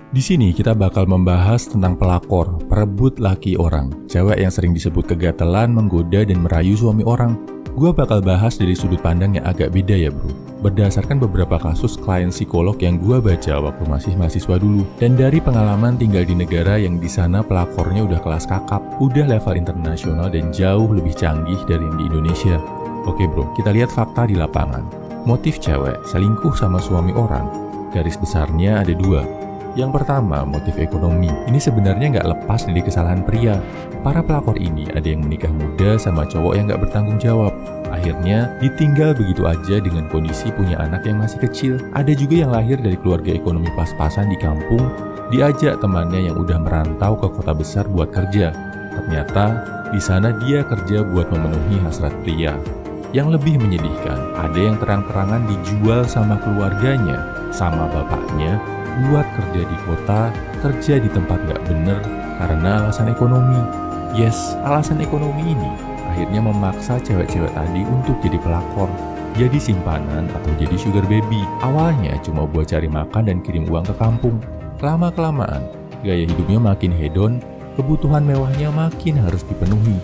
Di sini kita bakal membahas tentang pelakor, perebut laki orang, cewek yang sering disebut kegatelan, menggoda, dan merayu suami orang. Gua bakal bahas dari sudut pandang yang agak beda ya bro, berdasarkan beberapa kasus klien psikolog yang gua baca waktu masih mahasiswa dulu, dan dari pengalaman tinggal di negara yang di sana pelakornya udah kelas kakap, udah level internasional dan jauh lebih canggih dari yang di Indonesia. Oke bro, kita lihat fakta di lapangan. Motif cewek selingkuh sama suami orang, garis besarnya ada dua. Yang pertama, motif ekonomi. Ini sebenarnya nggak lepas dari kesalahan pria. Para pelakor ini ada yang menikah muda sama cowok yang nggak bertanggung jawab. Akhirnya, ditinggal begitu aja dengan kondisi punya anak yang masih kecil. Ada juga yang lahir dari keluarga ekonomi pas-pasan di kampung, diajak temannya yang udah merantau ke kota besar buat kerja. Ternyata, di sana dia kerja buat memenuhi hasrat pria. Yang lebih menyedihkan, ada yang terang-terangan dijual sama keluarganya, sama bapaknya, buat kerja di kota, kerja di tempat nggak bener karena alasan ekonomi. Yes, alasan ekonomi ini akhirnya memaksa cewek-cewek tadi untuk jadi pelakor, jadi simpanan atau jadi sugar baby. Awalnya cuma buat cari makan dan kirim uang ke kampung. Lama-kelamaan, gaya hidupnya makin hedon, kebutuhan mewahnya makin harus dipenuhi.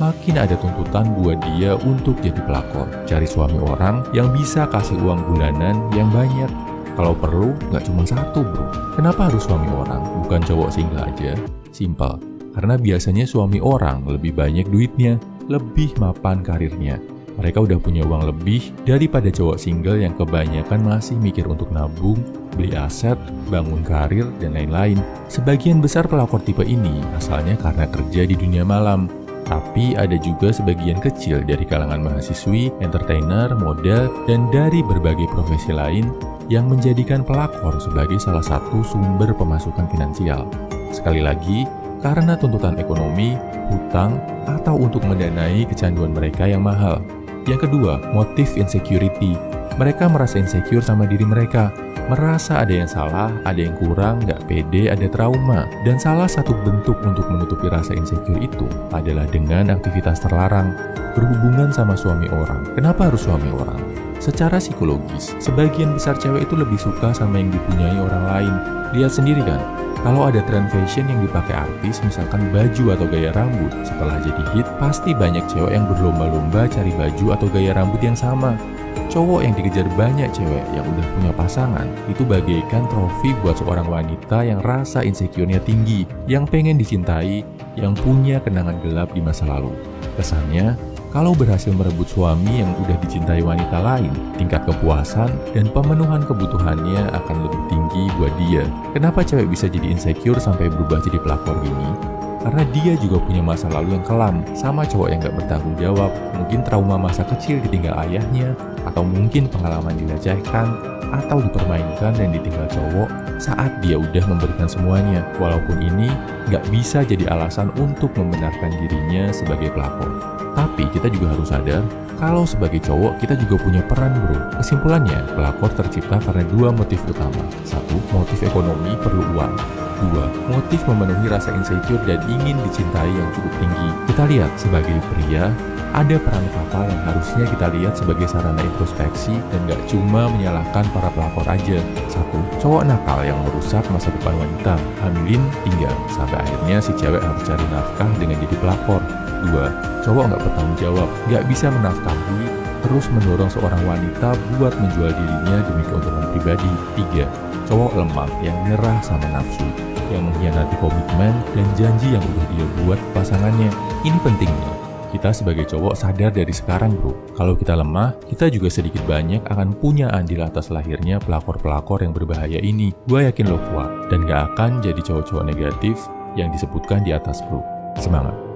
Makin ada tuntutan buat dia untuk jadi pelakor, cari suami orang yang bisa kasih uang bulanan yang banyak. Kalau perlu, nggak cuma satu bro. Kenapa harus suami orang, bukan cowok single aja? Simpel, karena biasanya suami orang lebih banyak duitnya, lebih mapan karirnya. Mereka udah punya uang lebih daripada cowok single yang kebanyakan masih mikir untuk nabung, beli aset, bangun karir, dan lain-lain. Sebagian besar pelakor tipe ini asalnya karena kerja di dunia malam. Tapi ada juga sebagian kecil dari kalangan mahasiswi, entertainer, model, dan dari berbagai profesi lain yang menjadikan pelakor sebagai salah satu sumber pemasukan finansial. Sekali lagi, karena tuntutan ekonomi, hutang, atau untuk mendanai kecanduan mereka yang mahal. Yang kedua, motif insecurity. Mereka merasa insecure sama diri mereka, merasa ada yang salah, ada yang kurang, nggak pede, ada trauma. Dan salah satu bentuk untuk menutupi rasa insecure itu adalah dengan aktivitas terlarang, berhubungan sama suami orang. Kenapa harus suami orang? Secara psikologis, sebagian besar cewek itu lebih suka sama yang dipunyai orang lain. Lihat sendiri kan, kalau ada tren fashion yang dipakai artis, misalkan baju atau gaya rambut, setelah jadi hit, pasti banyak cewek yang berlomba-lomba cari baju atau gaya rambut yang sama. Cowok yang dikejar banyak cewek yang udah punya pasangan, itu bagaikan trofi buat seorang wanita yang rasa insecure-nya tinggi, yang pengen dicintai, yang punya kenangan gelap di masa lalu. Kesannya, kalau berhasil merebut suami yang udah dicintai wanita lain, tingkat kepuasan dan pemenuhan kebutuhannya akan lebih tinggi buat dia. Kenapa cewek bisa jadi insecure sampai berubah jadi pelakor gini? Karena dia juga punya masa lalu yang kelam sama cowok yang gak bertanggung jawab. Mungkin trauma masa kecil ditinggal ayahnya, atau mungkin pengalaman dilecehkan, atau dipermainkan dan ditinggal cowok saat dia udah memberikan semuanya. Walaupun ini gak bisa jadi alasan untuk membenarkan dirinya sebagai pelakor. Tapi kita juga harus sadar, kalau sebagai cowok kita juga punya peran bro. Kesimpulannya, pelakor tercipta karena dua motif utama. Satu, motif ekonomi, perlu uang. Dua, motif memenuhi rasa insecure dan ingin dicintai yang cukup tinggi. Kita lihat, sebagai pria, ada peran fatal yang harusnya kita lihat sebagai sarana introspeksi dan gak cuma menyalahkan para pelakor aja. Satu, cowok nakal yang merusak masa depan wanita, hamilin, tinggal, sampai akhirnya si cewek harus cari nafkah dengan jadi pelakor. Dua, cowok gak bertanggung jawab, gak bisa menafkahi, terus mendorong seorang wanita buat menjual dirinya demi keuntungan pribadi. Tiga, cowok lemah yang nyerah sama nafsu, yang mengkhianati komitmen dan janji yang udah dia buat pasangannya. Ini pentingnya kita sebagai cowok sadar dari sekarang bro, kalau kita lemah, kita juga sedikit banyak akan punya andil atas lahirnya pelakor-pelakor yang berbahaya ini. Gue yakin lo kuat dan gak akan jadi cowok-cowok negatif yang disebutkan di atas bro. Semangat!